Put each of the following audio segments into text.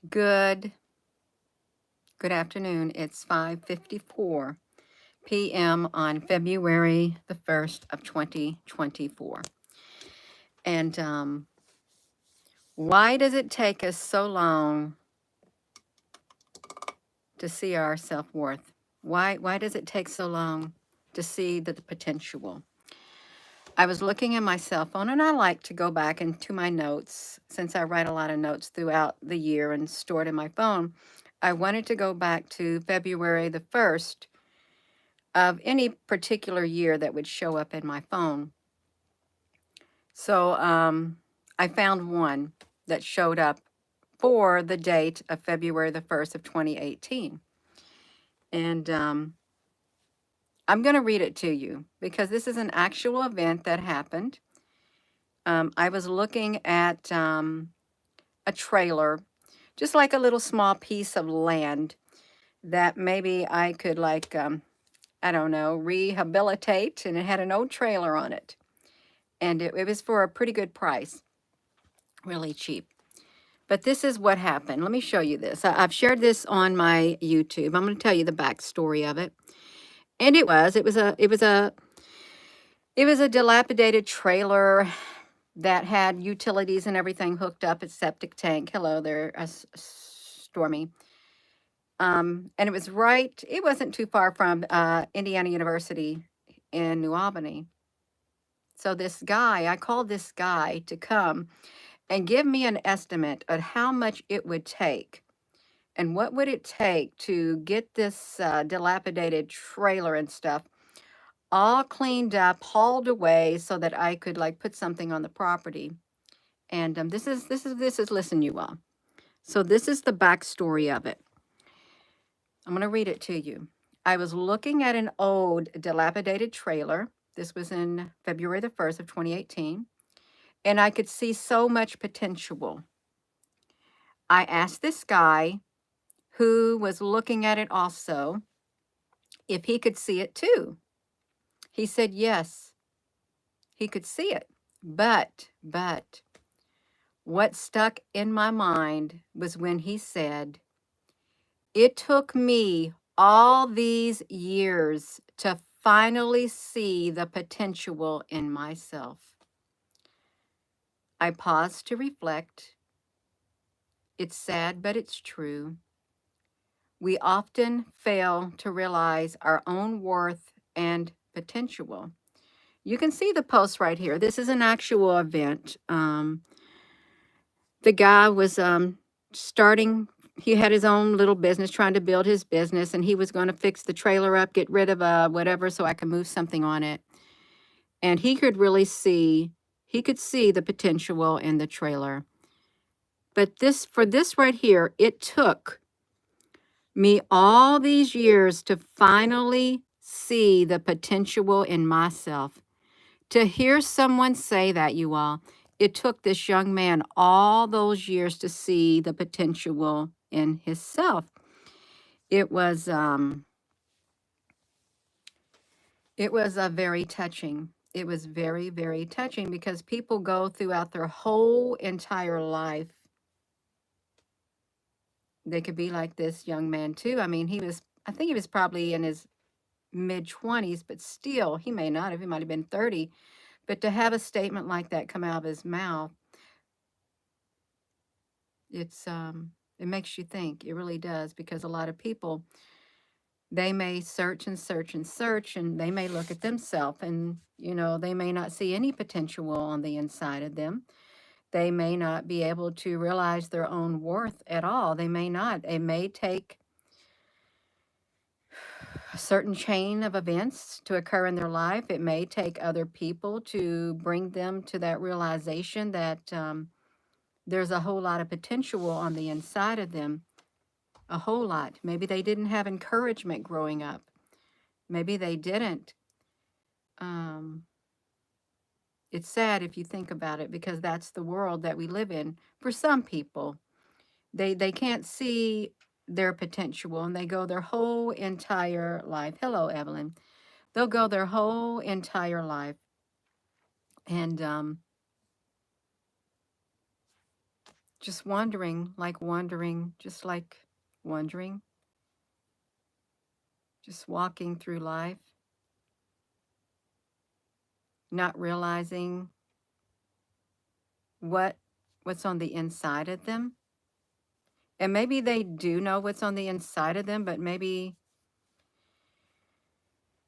Good afternoon. It's 5:54 p.m. on February the 1st of 2024. And why does it take us so long to see our self-worth? Why does it take so long to see the potential? I was looking at my cell phone, and I like to go back into my notes since I write a lot of notes throughout the year and store it in my phone. I wanted to go back to February the 1st of any particular year that would show up in my phone. So I found one that showed up for the date of February the 1st of 2018. And I'm going to read it to you because this is an actual event that happened. I was looking at a trailer, just like a little small piece of land that maybe I could I don't know, rehabilitate, and it had an old trailer on it. And it was for a pretty good price, really cheap. But this is what happened. Let me show you this. I've shared this on my YouTube. I'm going to tell you the backstory of it. And it was a dilapidated trailer that had utilities and everything hooked up. Its septic tank. Hello there, Stormy. And it was right. It wasn't too far from Indiana University in New Albany. So this guy, I called this guy to come and give me an estimate of how much it would take and what would it take to get this dilapidated trailer and stuff all cleaned up, hauled away so that I could put something on the property. And this is listen, you all. So this is the backstory of it. I'm going to read it to you. I was looking at an old dilapidated trailer. This was in February the 1st of 2018. And I could see so much potential. I asked this guy who was looking at it also if he could see it too. He said yes, he could see it. But what stuck in my mind was when he said, it took me all these years to finally see the potential in myself. I paused to reflect. It's sad, but it's true. We often fail to realize our own worth and potential. You can see the post right here. This is an actual event. The guy was starting, he had his own little business, trying to build his business, and he was going to fix the trailer up, get rid of whatever so I could move something on it. And he could really see, he could see the potential in the trailer. But for this right here, it took me all these years to finally see the potential in myself. To hear someone say that, you all, it took this young man all those years to see the potential in himself. It was very touching. It was very, very touching because people go throughout their whole entire life. They could be like this young man too. I mean, I think he was probably in his mid-20s, but still, he may not have. He might have been 30. But to have a statement like that come out of his mouth, it makes you think. It really does, because a lot of people, they may search and search and search, and they may look at themselves, and they may not see any potential on the inside of them. They may not be able to realize their own worth at all. They may not. It may take a certain chain of events to occur in their life. It may take other people to bring them to that realization that there's a whole lot of potential on the inside of them. A whole lot. Maybe they didn't have encouragement growing up. Maybe they didn't. It's sad if you think about it, because that's the world that we live in. For some people, they can't see their potential, and they go their whole entire life. Hello, Evelyn. They'll go their whole entire life, and just wandering, like wandering, just like wandering, just walking through life, not realizing what what's on the inside of them. And maybe they do know what's on the inside of them, but maybe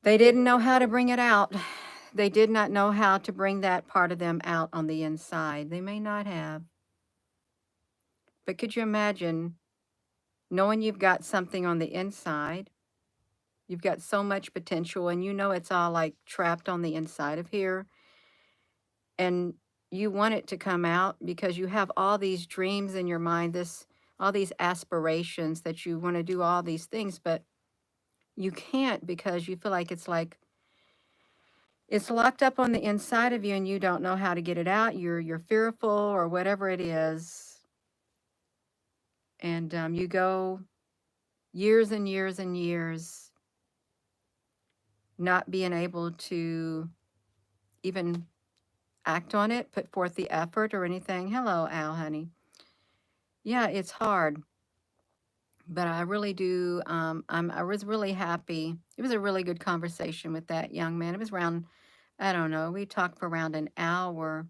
they didn't know how to bring it out. They did not know how to bring that part of them out on the inside. They may not have. But could you imagine knowing you've got something on the inside? You've got so much potential and you know it's all like trapped on the inside of here. And you want it to come out because you have all these dreams in your mind, all these aspirations that you want to do all these things, but you can't because you feel like it's locked up on the inside of you and you don't know how to get it out. You're fearful or whatever it is. And you go years and years and years not being able to even act on it, put forth the effort or anything. Hello, Al, honey. Yeah, it's hard, but I really do. I was really happy. It was a really good conversation with that young man. It was around, I don't know, we talked for around an hour,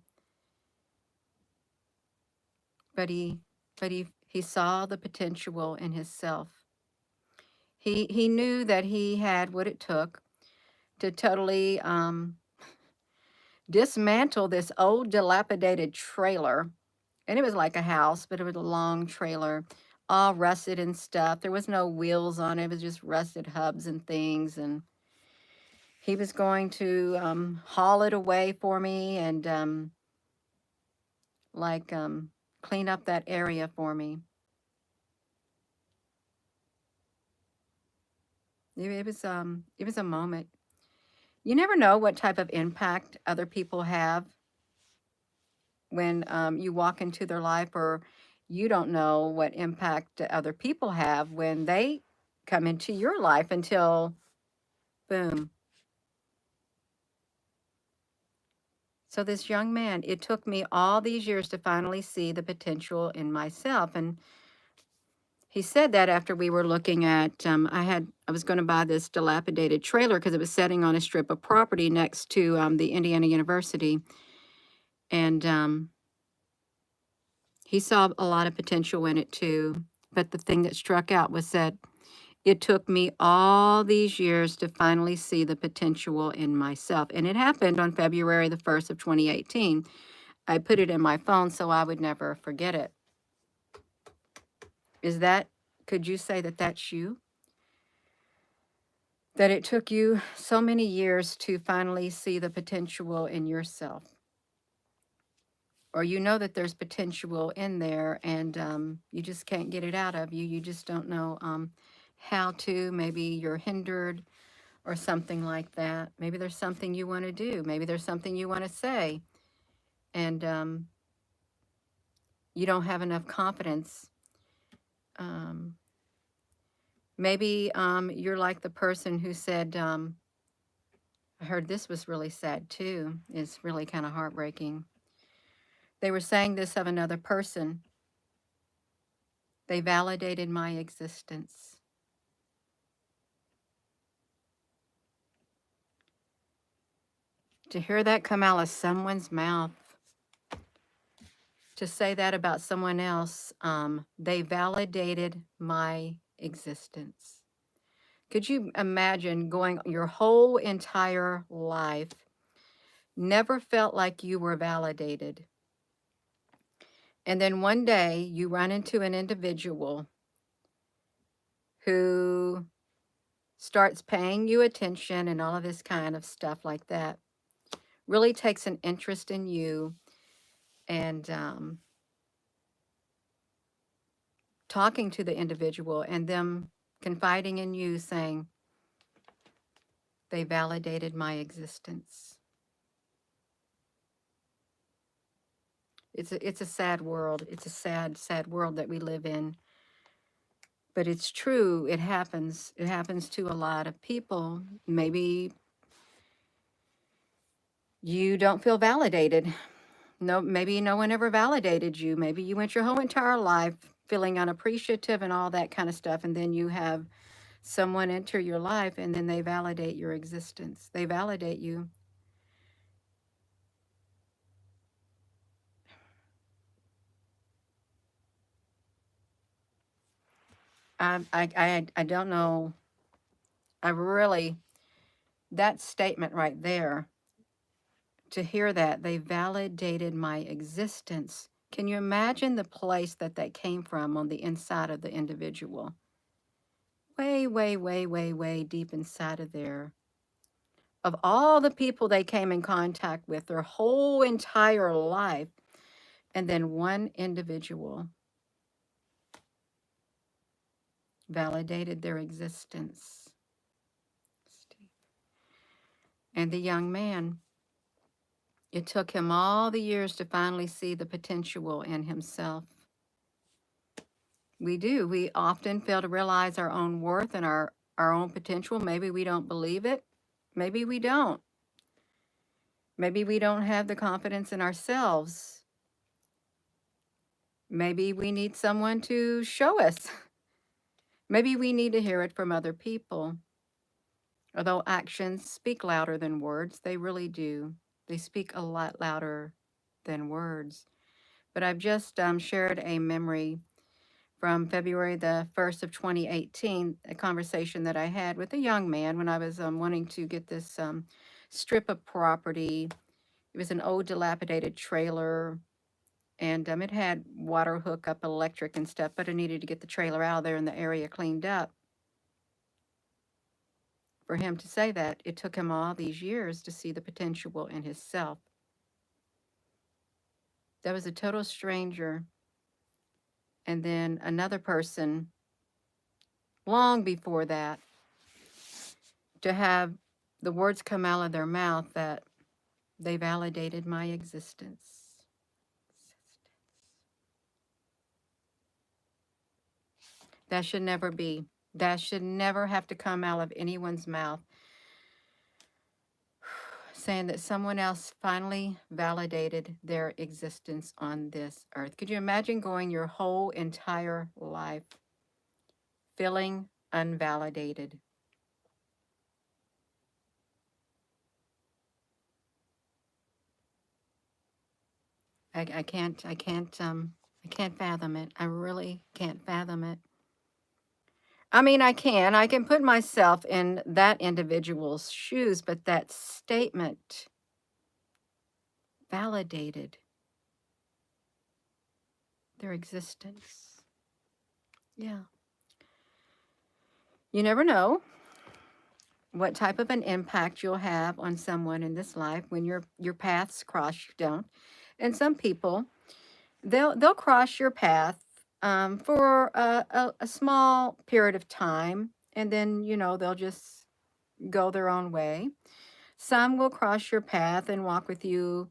but he saw the potential in himself. He knew that he had what it took to totally dismantle this old dilapidated trailer. And it was like a house, but it was a long trailer, all rusted and stuff. There was no wheels on it. It was just rusted hubs and things. And he was going to haul it away for me and like clean up that area for me. It was a moment. You never know what type of impact other people have when you walk into their life, or you don't know what impact other people have when they come into your life until boom. So this young man, it took me all these years to finally see the potential in myself. And he said that after we were looking at, I was going to buy this dilapidated trailer because it was sitting on a strip of property next to the Indiana University. And he saw a lot of potential in it too. But the thing that struck out was that it took me all these years to finally see the potential in myself. And it happened on February the 1st of 2018. I put it in my phone so I would never forget it. Could you say that that's you? That it took you so many years to finally see the potential in yourself? Or you know that there's potential in there and you just can't get it out of you. You just don't know how to. Maybe you're hindered or something like that. Maybe there's something you want to do. Maybe there's something you want to say. And you don't have enough confidence. Maybe you're like the person who said, I heard this was really sad too. It's really kind of heartbreaking. They were saying this of another person. They validated my existence. To hear that come out of someone's mouth, to say that about someone else, they validated my existence. Could you imagine going your whole entire life, never felt like you were validated? And then one day you run into an individual who starts paying you attention and all of this kind of stuff like that, really takes an interest in you and talking to the individual and them confiding in you, saying, they validated my existence. It's a sad world. It's a sad, sad world that we live in. But it's true. It happens. It happens to a lot of people. Maybe you don't feel validated. No, maybe no one ever validated you. Maybe you went your whole entire life feeling unappreciative and all that kind of stuff. And then you have someone enter your life and then they validate your existence. They validate you. I don't know. I really, that statement right there, to hear that they validated my existence. Can you imagine the place that that came from on the inside of the individual? Way, way, way, way, way deep inside of there. Of all the people they came in contact with their whole entire life, and then one individual validated their existence. And the young man, it took him all the years to finally see the potential in himself. We do. We often fail to realize our own worth and our own potential. Maybe we don't believe it. Maybe we don't. Maybe we don't have the confidence in ourselves. Maybe we need someone to show us. Maybe we need to hear it from other people. Although actions speak louder than words, they really do. They speak a lot louder than words. But I've just shared a memory from February the 1st of 2018, a conversation that I had with a young man when I was wanting to get this strip of property. It was an old dilapidated trailer, and it had water hookup, electric and stuff, but I needed to get the trailer out of there and the area cleaned up. For him to say that, it took him all these years to see the potential in himself. That was a total stranger. And then another person, long before that, to have the words come out of their mouth that they validated my existence. That should never be. That should never have to come out of anyone's mouth. Saying that someone else finally validated their existence on this earth. Could you imagine going your whole entire life feeling unvalidated? I can't fathom it. I really can't fathom it. I mean, I can put myself in that individual's shoes, but that statement validated their existence. Yeah. You never know what type of an impact you'll have on someone in this life when your paths cross. You don't. And some people, they'll cross your path for a small period of time, and then they'll just go their own way. Some will cross your path and walk with you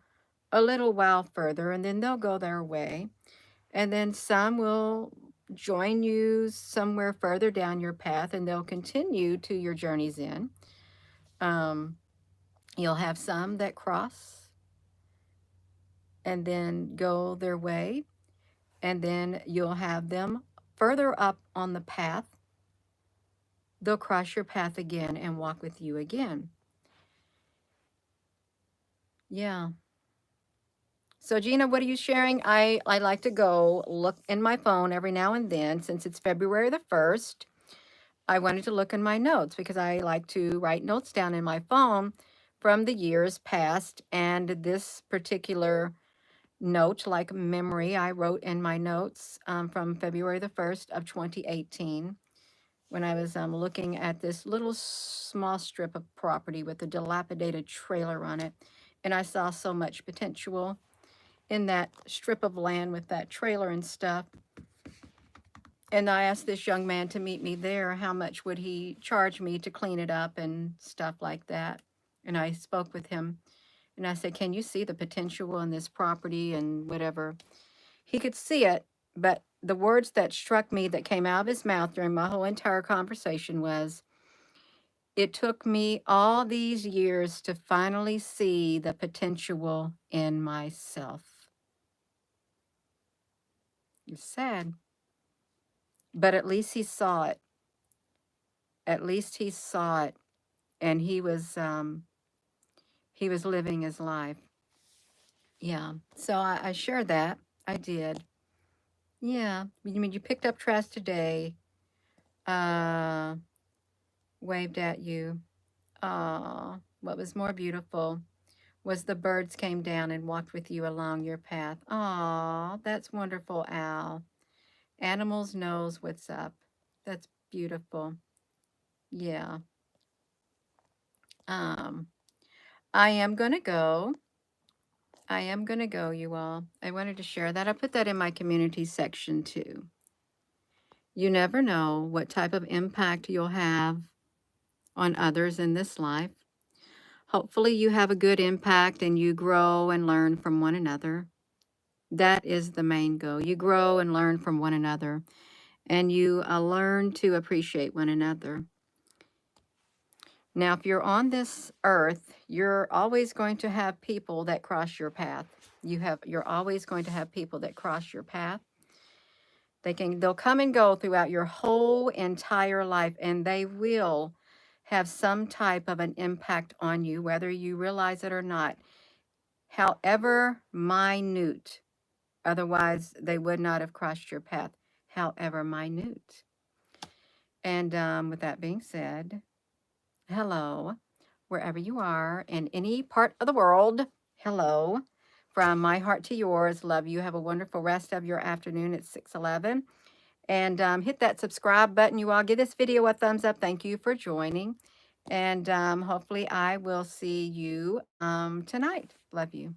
a little while further, and then they'll go their way. And then some will join you somewhere further down your path, and they'll continue to your journey's end. You'll have some that cross and then go their way, and then you'll have them further up on the path. They'll cross your path again and walk with you again. Yeah. So Gina, what are you sharing? I like to go look in my phone every now and then. Since it's February the 1st, I wanted to look in my notes because I like to write notes down in my phone from the years past. And this particular note, like memory, I wrote in my notes from February the 1st of 2018 when I was looking at this little small strip of property with a dilapidated trailer on it. And I saw so much potential in that strip of land with that trailer and stuff. And I asked this young man to meet me there. How much would he charge me to clean it up and stuff like that? And I spoke with him and I said, can you see the potential in this property and whatever? He could see it, but the words that struck me that came out of his mouth during my whole entire conversation was, it took me all these years to finally see the potential in myself. It's sad. But at least he saw it. At least he saw it. And he was living his life. Yeah. So I shared that. I did. Yeah. You mean you picked up trash today, uh, waved at you. What was more beautiful was the birds came down and walked with you along your path. Aw, that's wonderful, Al. Animals knows what's up. That's beautiful. Yeah. Um, I am gonna go. I am gonna go, you all. I wanted to share that. I put that in my community section too. You never know what type of impact you'll have on others in this life. Hopefully, you have a good impact and you grow and learn from one another. That is the main goal. You grow and learn from one another, and you learn to appreciate one another. Now, if you're on this earth, you're always going to have people that cross your path. You're always going to have people that cross your path. They'll come and go throughout your whole entire life, and they will have some type of an impact on you, whether you realize it or not, however minute. Otherwise, they would not have crossed your path, however minute. And with that being said, hello, wherever you are in any part of the world. Hello. From my heart to yours, love you. Have a wonderful rest of your afternoon at 6:11. And hit that subscribe button. You all give this video a thumbs up. Thank you for joining. And hopefully I will see you tonight. Love you.